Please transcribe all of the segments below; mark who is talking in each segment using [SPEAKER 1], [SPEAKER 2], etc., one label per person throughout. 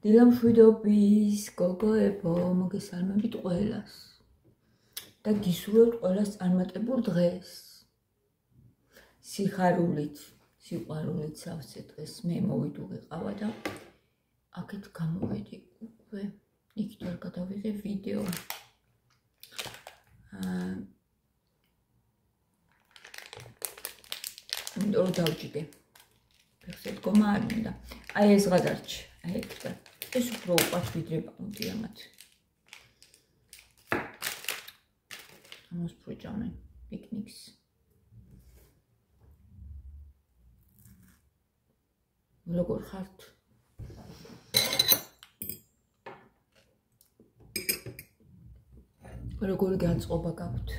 [SPEAKER 1] დილამშვიდობის, გოგოებო, მოგესალმებით ყველას. და გისურვებთ ყველას წარმატებულ დღეს. სიხარულით, სიყვარულით სავსე დღეს მე მოვიდუღიყავა და აქეთ გამოვედი უკვე. იქით არ გადავიღე ვიდეო. იმიტომ რომ დავჯიდე. ფეხზე დგომა არ მინდა. აი ეს გადარჩი. აი ეგ და ეს უფრო უყვარს ვიდრე პაუნდი ამათ. ამას პროჭამენ პიკნიკს. როგორ ხართ? როგორი განწყობა გაქვთ?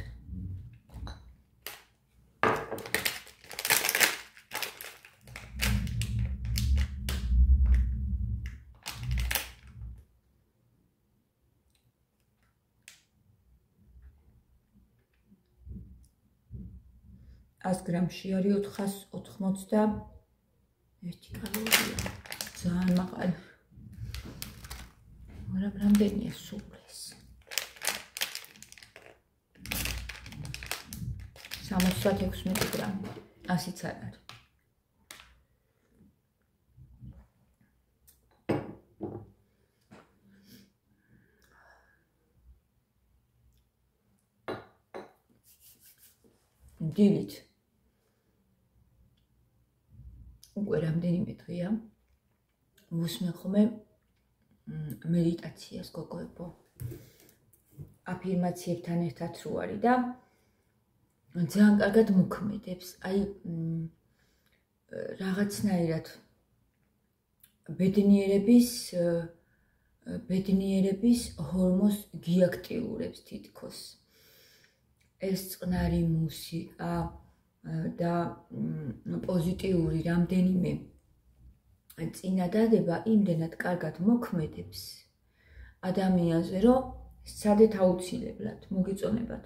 [SPEAKER 1] გრამში არის 481 კალორია. ძალიან მაღალი. მაგრამ რამდენია სულ ეს? 76 გრამი. 100-იც არ არის. დილით უკვე რამდენიმე დღეა ვუსმენ ხოლმე მედიტაციას გოგოებო. აფირმაციებთან ერთად რო არის და ძალიან კარგად მოქმედებს. აი რაღაცნაირად ბედნიერების ჰორმონს გიაქტიურებს თითქოს. ეს წყნარი მუსიკა და პოზიტიური რამდენიმე წინადადება იმდენად კარგად მოქმედებს ადამიანზე, რომ სცადეთ აუცილებლად მოგიწონებათ.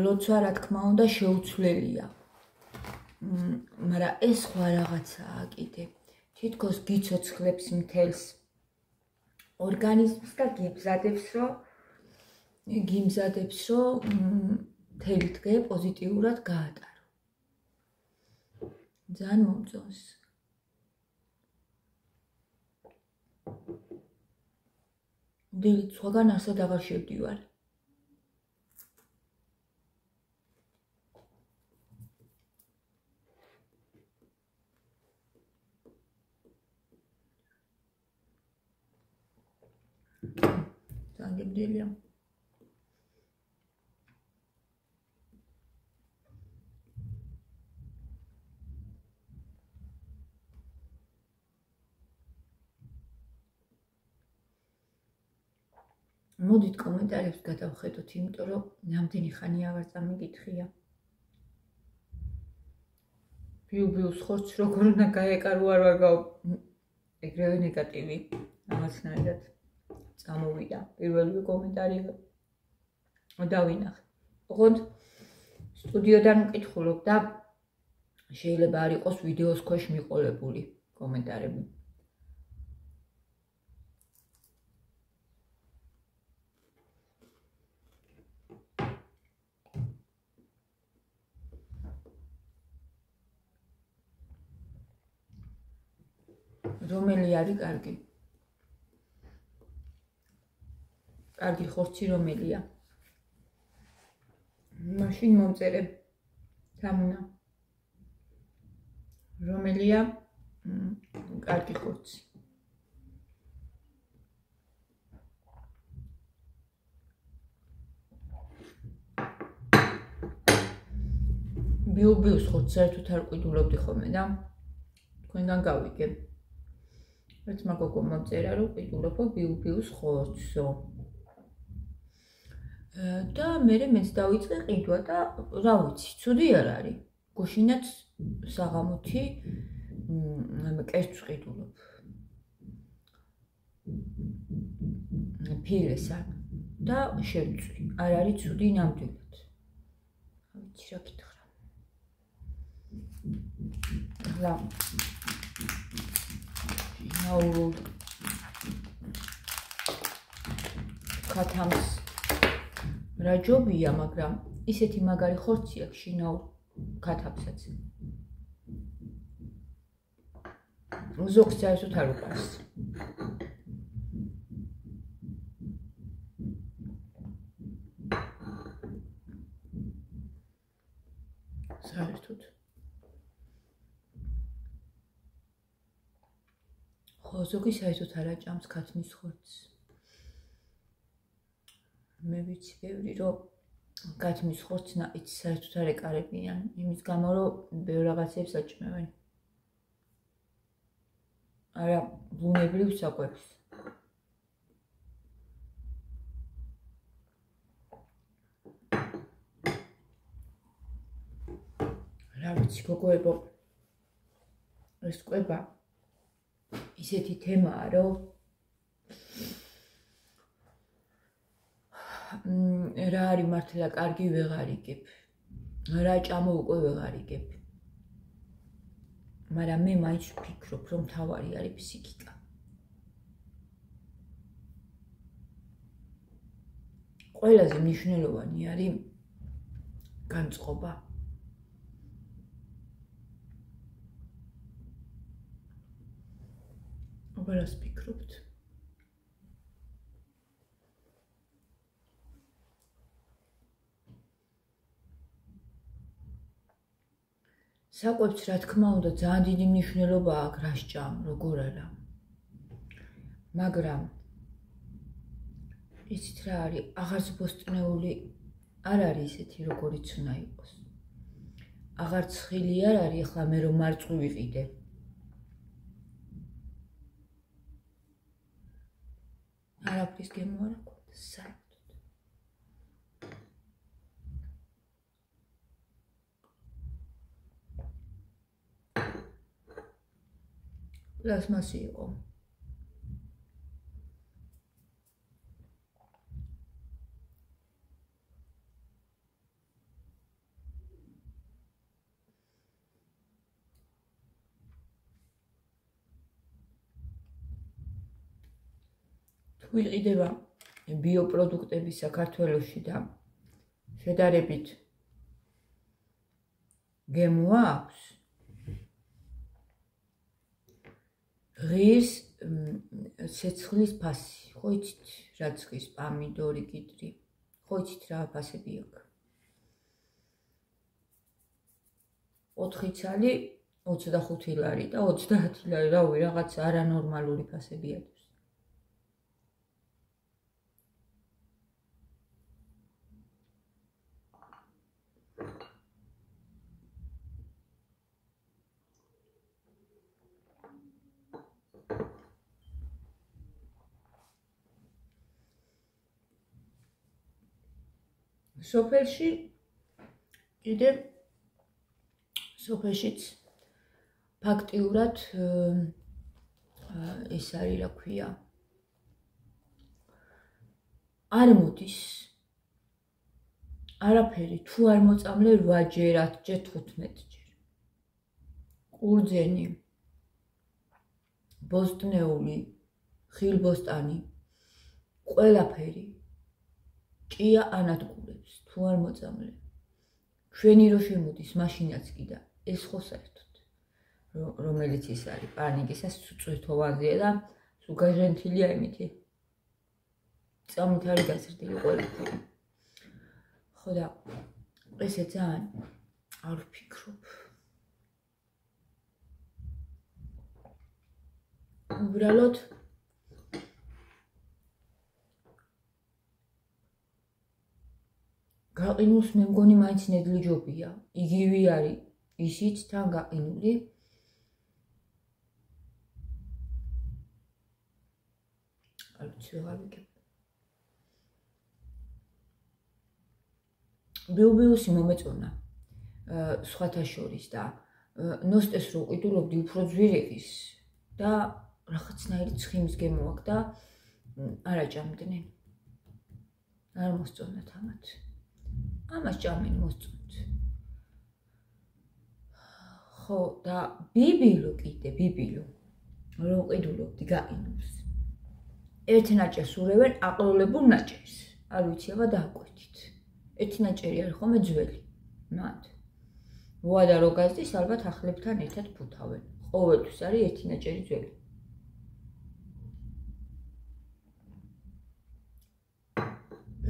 [SPEAKER 1] ლოცვა რა თქმა უნდა შეუცვლელია. მაგრამ ეს სხვა რაღაცაა კიდე. თითქოს გიცოცხლებს მთელს ორგანიზმს და გიმზადებს, რომ მთელი დღე პოზიტიურად გაატარო. ძალიან მომწონს. დილით სხვაგან არსად აღარ შევდივარ. ძალიან გემრიელია. მოდით კომენტარებს გადავხედოთ, იმიტომ რომ რამდენი ხანია აღარ წამიგითხია. ბიუბიუს ხორცს როგორ უნდა გაეკარო არ ვარ ეგრევე ნეგატივი რაღაცნაირად წამოვიდა. პირველი კომენტარი დავინახე. ოღონდ სტუდიოდან მკითხულობ და შეიძლება არ იყოს ვიდეოს ქვეშ მიყოლებული კომენტარები. რომელი არის კარგი? კარგი ხორცი რომელია? მაშინ მომწერე თამუნა. რომელია კარგი ხორცი? ბიუბიუს ხორცს საერთოდ არ ყიდულობდი ხოლმე და თქვენგან გავიგე. რაც მაგოგო მომწერა რომ ყიდულობ ბიუბიუს ხორცსო. და მეც დავიწყე ყიდვა და რა ვიცი, ცუდი არ არის. გუშინაც საღამოთი კერძს ყიდულობ. ფილესა და შევწვი. არ არის ცუდი ნამდვილად. ვიცი რა გითხრა. რა ნაურულ ქათამს რა ჯობია, მაგრამ ისეთი მაგარი ხორცი აქვს შინაურ ქათამსაც. ზოგს საერთოდ არ უყვარს. საერთოდ. ხო, ზოგი საერთოდ არ აჭამს ქათმის ხორცს. მე ვიცი ბევრი, რომ ქათმის ხორცს ნაყიდს საერთოდ არ ეკარებიან, იმის გამო, რომ ბევრ რაღაცებს აჭმევენ. არა, ბუნებრივ საკვებს. რა ვიცი, გოგოებო, ეს კვება ისეთი თემაა, რომ რა არის მართლა კარგი ვეღარ იგებ. რა ჭამო უკვე ვეღარ იგებ. მაგრამ მე მაინც ვფიქრობ, რომ თავარი არის ფსიქიკა. ყველაზე მნიშვნელოვანი არის განწყობა. რას ფიქრობთ? საკვებს რა თქმა უნდა ძალიან დიდი მნიშვნელობა აქვს რა სჭამ, როგორ არა. მაგრამ იცით რა არის, აღარც ბოსტნეული არ არის ისეთი, როგორიც უნდა იყოს. აღარც ხილი არ არის, ახლა მე რომ მარწყვი ვიყიდე. არაფრის გემო არ აქვს, საერთოდ. პლასმასი იყო. თუ იყიდება ბიოპროდუქტები საქართველოში და შედარებით გემო აქვს, ღირს ცეცხლის ფასი, ხო იცით, რაც ღირს პამიდორი, კიტრი, ხო იცით რა ფასები აქვს. 4 ცალი 25 ლარი და 30 ლარი, რავი, რაღაც არანორმალური ფასებია. სოფელში კიდე სოფელშიც ფაქტიურად ეს არის რა ქვია. არ მოდის არაფერი, თუ არ მოწამლე 8 ჯერ, 10 ჯერ, 15 ჯერ. ყურძენი, ბოსტნეული, ხილბოსტანი, ყველაფერი ჭია ანადგურებს, თუ არ მოწამლე. ჩვენი რო შემოდის მაშინაც კი და ეს ხო საერთოდ, რომელიც ის არის, პანიკისას წვეთოვანზეა და სუგაჟენთილია იმითი. წამით არის გაზრდილი ყველაფერი. ხო და ესე ძალიან არ ვფიქრობ. უბრალოდ გაყინულს მე მგონი მაინც ნედლიჯობია. იგივე არის ისიც თან გაყინული. არ ვიცი ვეღარ ვიგებ. ბიუბიუსი მომეწონა სხვათა შორის და ნოსტეს რო ყიდულობდი უფრო ძვირიყის და რაღაცნაირი ცხიმის გემო აქვს და არ აჭამდნენ. არ მოსწონათ ამათ. ამას ჭამენ მოსწონთ. ხო და ბიბილო კიდე ბიბილო რომ ყიდულობდი გაყინულს ერთ ნაჭერს ურევენ აყლოლებულ ნაჭერს არ ვიცი აბა დააკვეთით ერთი ნაჭერი არის ხოლმე ძველი მათ ვადა რო გაზდის ალბათ ახლებთან ერთად ფუთავენ ყოველთვის არის ერთი ნაჭერი ძველი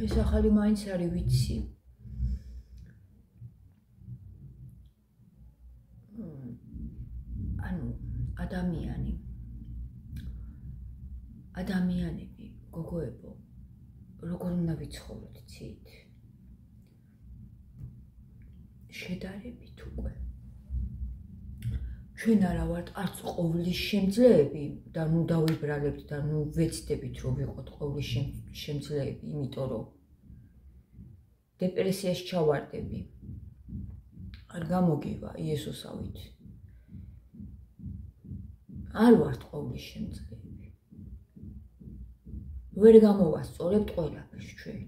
[SPEAKER 1] ეს ახალი მაინც არის ვიცი ანუ ადამიანები გოგოებო როგორ უნდა ვიცხოვროთ ცით შედარებით უკვე ჩვენ არა ვართ არც ყოვლის შემძლეები და ნუ დავიბრალებთ და ნუ ვეცდებით რომ ვიყოთ ყოვლის შემძლეები იმიტომ რომ დეპრესიაში ჩავარდები არ გამოგივა იესოსავით არ ვართ ყოვლის შემძლეები ვერ გამოვასწორებთ ყველაფერს ჩვენ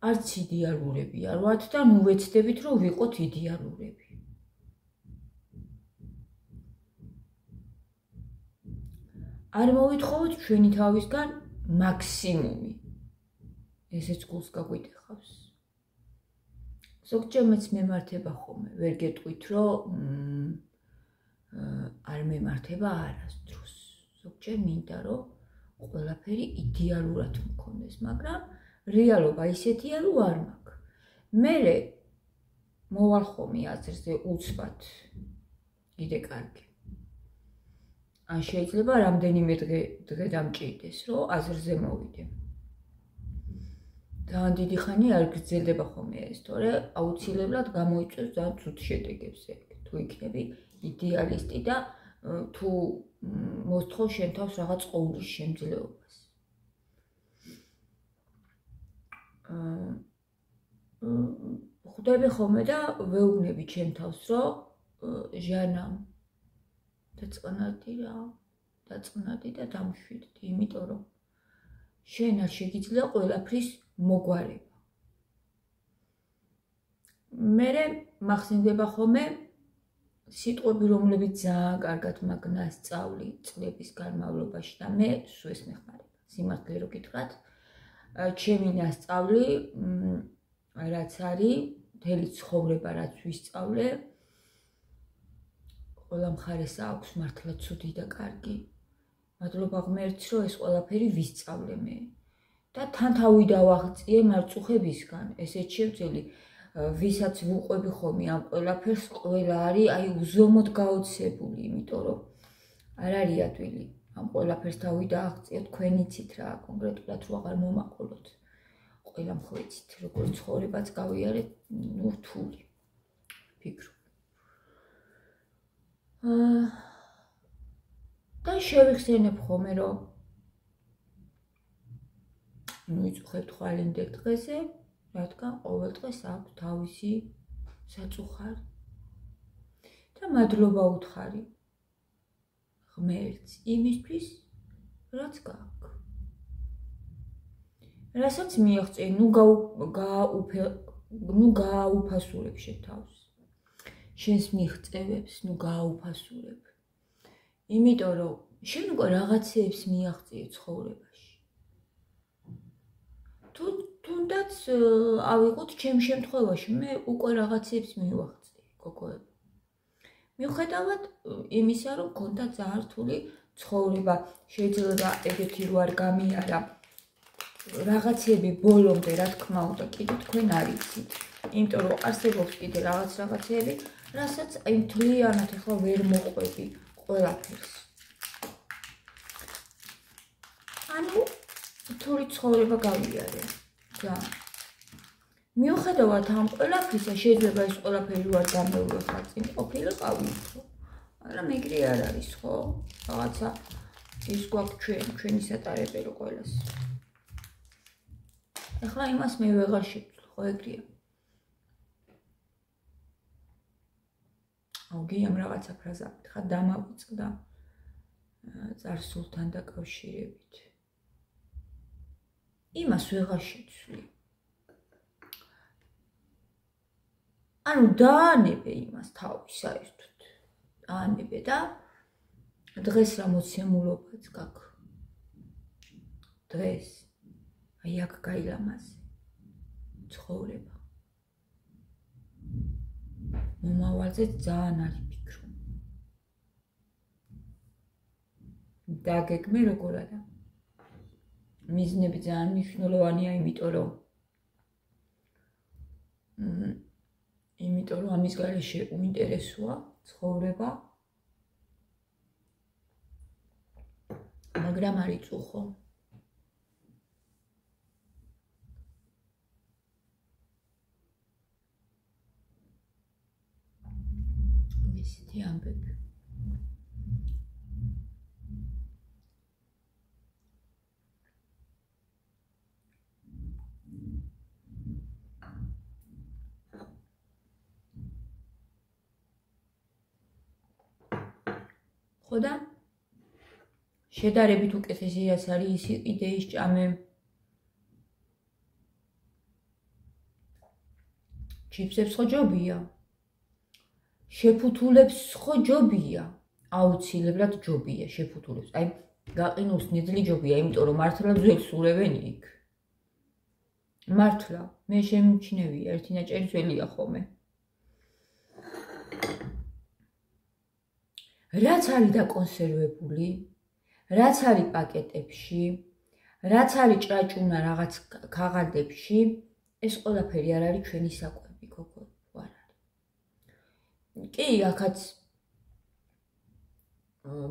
[SPEAKER 1] არც იდეალურები არ ვართ და ნუ ვეცდებით რომ ვიყოთ იდეალურები არ მოვითხოვოთ ჩვენი თავისგან მაქსიმუმი ესეც გულს გაგვიტეხავს ზოგჯერ მეც მემართება ხოლმე ვერ გეტყვით რომ არ მემართება არასდროს ზოგჯერ მინდა რომ ყველაფერი იდეალურად მქონდეს მაგრამ რეალობა ისეთია რომ არ მაქვს მერე მოვალ ხოლმე აზრზე უცბად კიდე კარგი ან შეიძლება რამდენიმე დღე დამჭირდეს რომ აზრზე მოვიდე ძალიან დიდი ხანი არ გრძელდება ხოლმე ეს თორე აუცილებლად გამოიწვევს ძალიან ცუდ შედეგებს თუ იქნები იდეალისტი და თუ მოსთხოვ შენ თავს რაღაც ყოვლის შემძლეობას ხვდები ხოლმე და ვეუბნები ჩემ თავს რომ ჟანა დაწყნადი და დამშვიდდი იმიტომ რომ შენ არ შეგიძლია ყველაფრის მოგვარება მერე მახსენდება ხოლმე სიტყვები რომლებიც ძალიან კარგად მაგნას სწავლი წლების განმავლობაში და მე სულ ეს მეხმარება სიმართლე რო გითხრათ ჩემი ნასწავლი რაც არის მთელი ცხოვრება რაც ვისწავლე ყველა მხარესა აქვს მართლა ცუდი და კარგი მადლობა ღმერთს რომ ეს ყველაფერი ვისწავლე მე და თან თავი დავაღწიე მარწუხებისგან ესეც შევძელი ვისაც ვუყვები ხოლმე ამ ყველაფერს ყველა არის აი უზომოდ გაოცებული იმიტომ რომ არ არის ადვილი ამ ყველაფერს თავი დააღწიე თქვენ იცით რა კონკრეტულად რო აღარ მომაყოლოთ ყველა მხოლოდ როგორც ცხოვრებაც გავიარეთ ნუ რთული ფიქრობ და შევიხსენებ ხოლმე რომ მივიწუხებთ ხვალინდელ დღეზე რადგან ყოველ დღეს აქვს თავისი საწუხარი და მადლობა უთხარი ღმერთს იმისთვის რაც გაქვს რასაც მიაღწე ნუ გააუფასურებ შენ თავს შენს მიღწევებს ნუ გააუფასურებ იმიტომ რომ შენ უკვე რაღაცეებს მიაღწიე ცხოვრებაში თუნდაც ავიღოთ ჩემ შემთხვევაში მე უკვე რაღაცეებს მივაღწიე გოგოებო მიუხედავად იმისა რომ მქონდა ძალიან რთული ცხოვრება შეიძლება ეგეთი რო არ გამიარა რაღაცები ბოლომდე რა თქმა უნდა კიდე თქვენ არ იცით იმიტომ რომ არსებობს კიდე რაღაცეები რასაც აი მთლიანად ახლა ვერ მოყვები ყველაფერს ანუ თური ცხოვრება გავიარე და მიუხედავად ამ ყველაფრისა შეიძლება ეს ყველაფერი ვარ გამეულო ხალხი ყოფილიყავი უფრო მაგრამ ეგრე არ არის ხო რაღაცა ის გვაქვს ჩვენი სატარებელი ყველას ახლა იმას მე ვეღარ შევძლო ხო ეგრეა აუგი ამ რაღაცა ფრაზა ხა დამავიწყდა წარსულთან დაკავშირებით იმას ვეღარ შეცვლი ანუ დაანებე იმას თავი საერთოდ. დაანებე და დღეს რა მოცემულობაც გაქვს. დღეს აი აქ გაილამაზე. ცხოვრება. მომავალზე ძალიან არ იფიქრო. დაგეგმე როგორ არა. მიზნები ძალიან მნიშვნელოვანია, იმიტომ რომ ამის გარეშე უინტერესოა ცხოვრება. მაგრამ არ იწუხო. ისეთი ამბები. ხოდა შედარებით უკეთესი რაც არის ის იდეის ჭამე. ჩიფსებს ხო ჯობია? შეფუთულებს ხო ჯობია? აუცილებლად ჯობია შეფუთულებს. აი გაყინულს ნედლი ჯობია, იმიტომ რომ მართლა ძველს ურევენ იქ. მართლა, მე შემჩნევია, ერთი ნაჭერი ძველია ხოლმე. რაც არის დაკონსერვებული, რაც არის პაკეტებში, რაც არის ჭრაჭუნა რაღაც ქაღალდებში, ეს ყველაფერი არ არის ჩვენი საკვები, გოგო, არ არის. კი, აქაც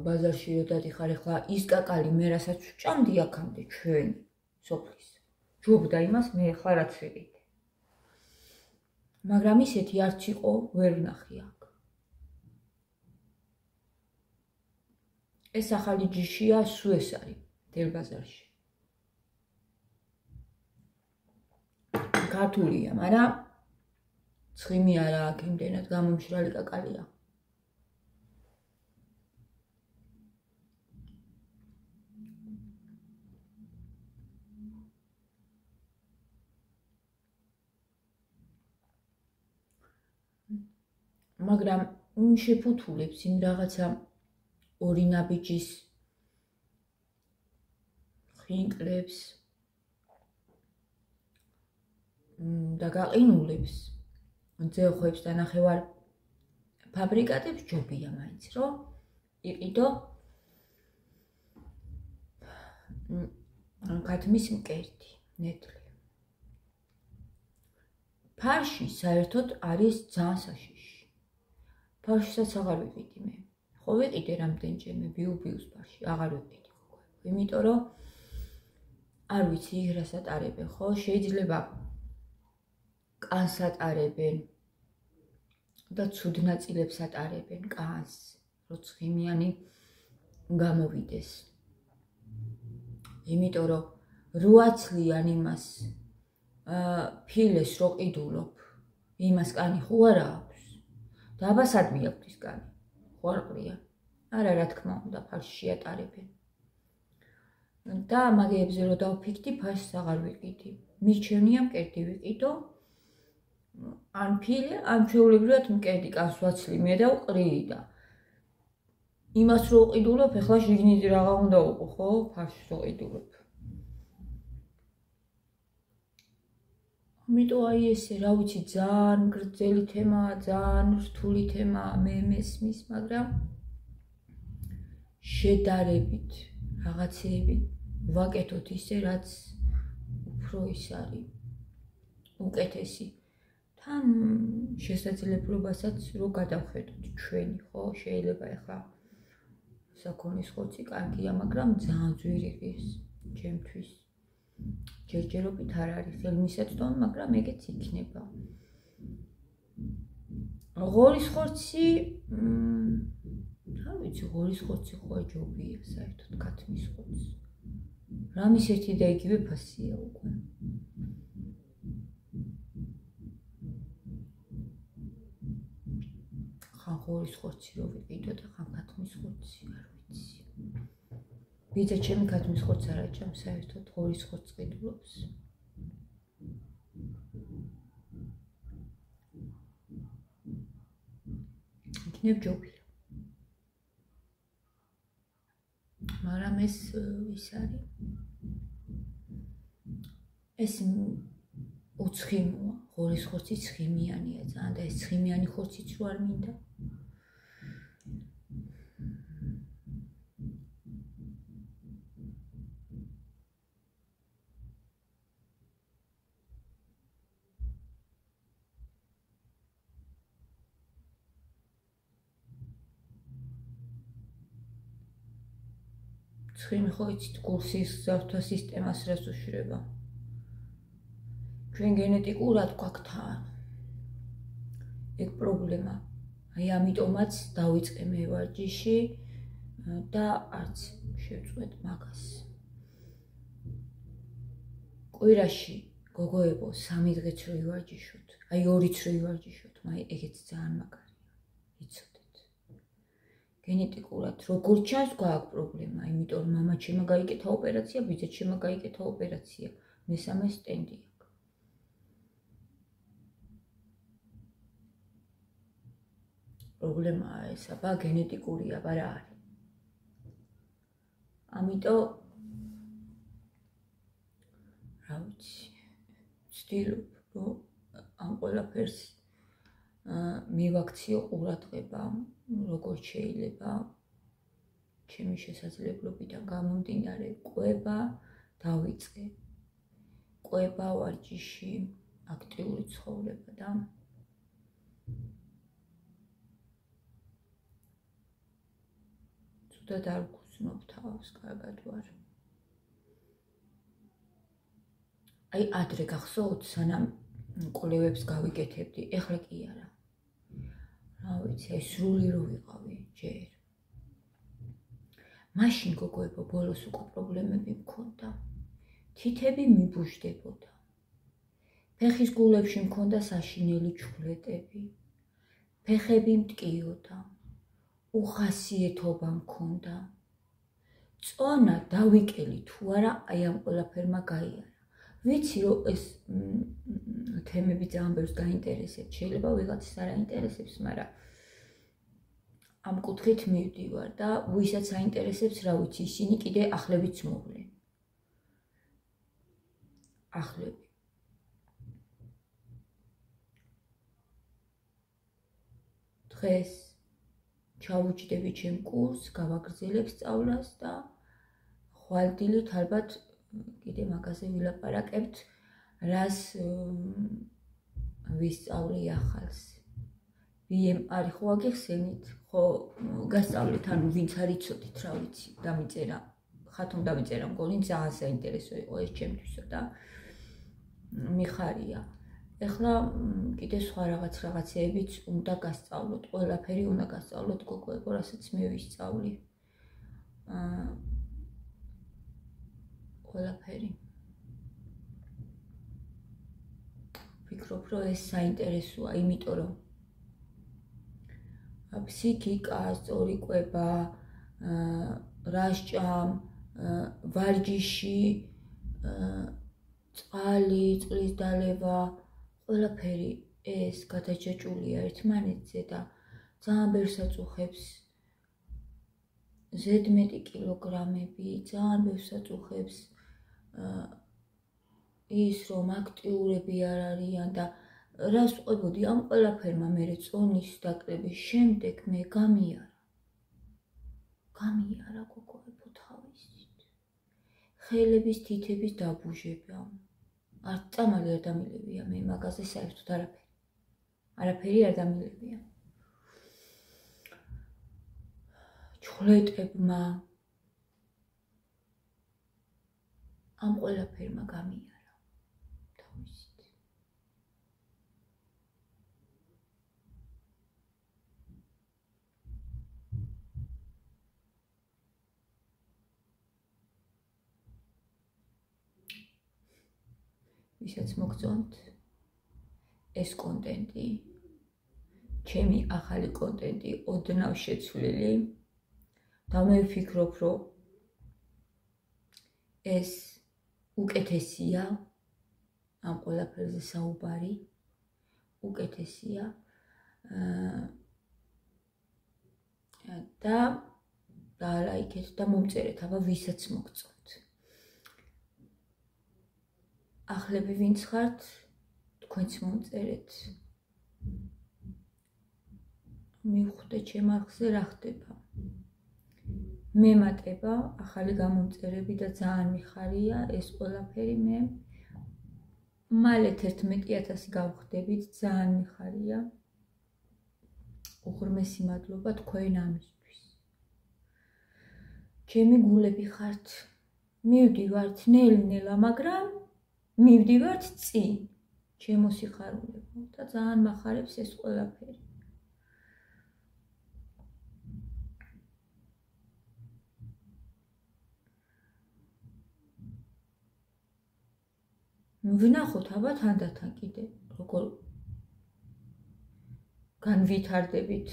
[SPEAKER 1] ბაზარში რო დადიხარ, ახლა ის კაკალი მე რასაც ვჭამდი აქამდე ჩვენ სოფლის. ჯობდა იმას მე ახლა რაც ვიყიდე. მაგრამ ისეთი არც იყო, ვერ ვნახე აქ. ეს ახალი ჯიშია, სულ ეს არის მთელ ბაზარში. ქართულია, მაგრამ ცხიმი არა აქ იმდენად გამომშრალი კაკალია. მაგრამ იმ შეფუთულებს იმ რაღაცა ორი ნაბიჯის ხინკლებს და გაყინულებს ძეოხებს და ნახევარ ფაბრიკატებს ჯობია მაინც რომ იყიდო ქათმის მკერდი ნედლი. ფარში საერთოდ არის ძალიან საშიში. ფარშისაც აღარ ვიყიდი მე. ხო ვიყიდე რამდენჯერმე ბიუბიუს ფარში, აღარ ვიყიდი. იმიტომ რომ არ ვიცი იქ რას ატარებენ, ხო? შეიძლება კანს ატარებენ და ცუდ ნაწილებს ატარებენ კანს, რომ ცხიმიანი გამოვიდეს. იმიტომ რომ 8 წლიან იმას ფილეს რო ყიდულობ, იმას კანი ხო არა აქვს. და აბასადმი აქვს ის კანი. ხო არ ყრია. არა, რა თქმა უნდა, ფარში ატარებენ. და მაგეებზე რო დავფიქდი, ფარშს აღარ ვიყიდი. მირჩევნია მკერდი ვიყიდო. ან ფილე, ან ჩვეულებრივად მკერდი კანს ვაცლი მე და ვყრი და იმას რო ყიდულობ, ეხლა შიგნით რაღა უნდა უყო, ხო? ფარშს რო ყიდულობ. ამიტომ აი ესე, რა ვიცი, ძალიან გრძელი თემაა, ძალიან რთული თემაა, მე მესმის, მაგრამ შედარებით რაღაცეები ვაკეთოთ ისე, რაც უფრო ის არის უკეთესი. თან შესაძლებლობასაც რო გადავხედოთ ჩვენი, ხო? შეიძლება ახლა საქონლის ხორცი კარგია, მაგრამ ძალიან ძვირიღის ჩემთვის. ჯერჯერობით არ არის ხელმისაწვდომი, მაგრამ ეგეც იქნება. ღორის ხორცი, რა ვიცი, ღორის ხორცი ხო ჯობია საერთოდ ქათმის ხორცი. რამის ერთი და იგივე ფასია უკვე. ხან ღორის ხორცი რო ვიყიდო და ხან ქათმის ხორცი, არ ვიცი. ვიძა ჩემი ქათმის ხორცს არ აჭამს საერთოდ, ღორის ხორცს ყიდულობს. იქნებ ჯობია. მაგრამ ეს ის არის. ეს უცხიმოა, ღორის ხორცი ცხიმიანია ძალიან და ეს ცხიმიანი ხორციც რო არ მინდა. ცხიმი ხო იცით გულსის ზავთა სისტემას რას უშვრება. ჩვენ გენეტიკურად გვაქვს თან. ეგ პრობლემა. აი ამიტომაც დავიწყე მე ვარჯიში და არც შევწყვეტ მაგას. კვირაში გოგოებო 3 დღეც რო ივარჯიშოთ, აი 2-ც რო ივარჯიშოთ, მაგრამ ეგეც ძალიან მაგარია. იცოდეთ. გენეტიკურად როგორ ჩანს გვაქვს პრობლემა, იმიტომ რომ მამაჩემმა გაიკეთა ოპერაცია, ბიძაჩემმა გაიკეთა ოპერაცია, მესამე სტენდი აქვს. პრობლემაა ეს, აბა გენეტიკური აბა რა არის. ამიტომ რა ვიცი, ვცდილობ, რომ ამ ყველაფერს მივაქციო ყურადღება, როგორც შეიძლება ჩემი შესაძლებლობიდან გამომდინარე ყვება დავიწყე. ყვება, ვარჯიში, აქტიური ცხოვრება და ცუდად არ გუზნობ თავს, კარგად ვარ. აი ადრე გახსოვთ, სანამ კვლევებს გავიკეთებდი, ეხლა კი არა. რა ვიცი, აი სრული რო ვიყავი ჯერ. მაშინ გოგოებო ბოლოს უკვე პრობლემები მქონდა. თითები მიბუჟდებოდა. ფეხის გულებში მქონდა საშინელი ჩხვლეტები. ფეხები მტკიოდა. უხასიათობა მქონდა. წონა დავიკელი თუ არა, აი ამ ყველაფერმა გაიარა. ვიცი რომ ეს თემები ძალიან ბევრს გაინტერესებს, შეიძლება ვიღაცას არ აინტერესებს, მაგრამ ამ კუთხით მივდივარ და ვისაც აინტერესებს, რა ვიცი, ისინი კიდე ახლებიც მოვლენ. ახლები. დღეს ჩავუჯდები ჩემ კურსს, გავაგრძელებ სწავლას და ხვალდილით ალბათ კიდე მაგაზე ვილაპარაკებთ, რას ვისწავლი ახალს. ვიემ არის ხო აგიხსენით, ხო გასწავლეთ, ანუ ვინც არ იცოდით, რა ვიცი, დამიწერა, ხათომ დამიწერა მგონი ძალიან საინტერესო იყო ეს ჩემთვისო და მიხარია. ეხლა კიდე სხვა რაღაცეებიც უნდა გასწავლოთ, ყველაფერი უნდა გასწავლოთ გოგოებო, რასაც მე ვისწავლი. ყველაფერი. ვფიქრობ, რომ ეს საინტერესოა, იმიტომ რომ ფსიქიკა, სწორი კვება, რასჭამ, ვარჯიში, წყალი, წყლის დალევა, ყველაფერი ეს გადაჯაჭვულია ერთმანეთზე და ძალიან ბევრს აწუხებს. ზედმეტი კილოგრამები, ძალიან ბევრს აწუხებს. ის რომ აქტიურები არ არიან და რას ვყვებოდი ამ ყველაფერმა მე წონის დაკლების შემდეგ მე გამიარა გოგოებო თავისით. ხელების თითების დაბუჟება. არ წამალი არ დამილებია მე მაგაზე საერთოდ არაფერი არ დამილებია. ჩხვლეტებმა ამ ყველაფერმა გამიარა. ვისაც მოგწონთ ეს კონტენტი, ჩემი ახალი კონტენტი ოდნავ შეცვლილი და მე ვფიქრობ, რომ ეს უკეთესია ამ ყველაფერზე საუბარი, უკეთესია და დაალაიქეთ და მომწერეთ, აბა ვისაც მოგწონთ. ახლები ვინც ხართ, თქვენც მომწერეთ. მივხვდე ჩემ არხზე რა ხდება. მე მატება, ახალი გამომწერები და ძალიან მიხარია ეს ყველაფერი მე. მალე 11,000 გავხდებით, ძალიან მიხარია. უღრმესი მადლობა თქვენ ამისთვის. ჩემი გულები ხართ. მივდივართ ნელ-ნელა, მაგრამ მივდივართ წინ. ჩემო სიხარულებო და ძალიან მახარებს ეს ყველაფერი. ვნახოთ აბა თანდათან კიდე როგორ განვითარდებით.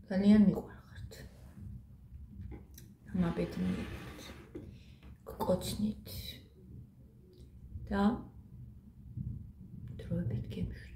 [SPEAKER 1] ძალიან მიყვარხართ. ამაბედნიერებთ. გკოცნით და დროებით გემშვიდობთ.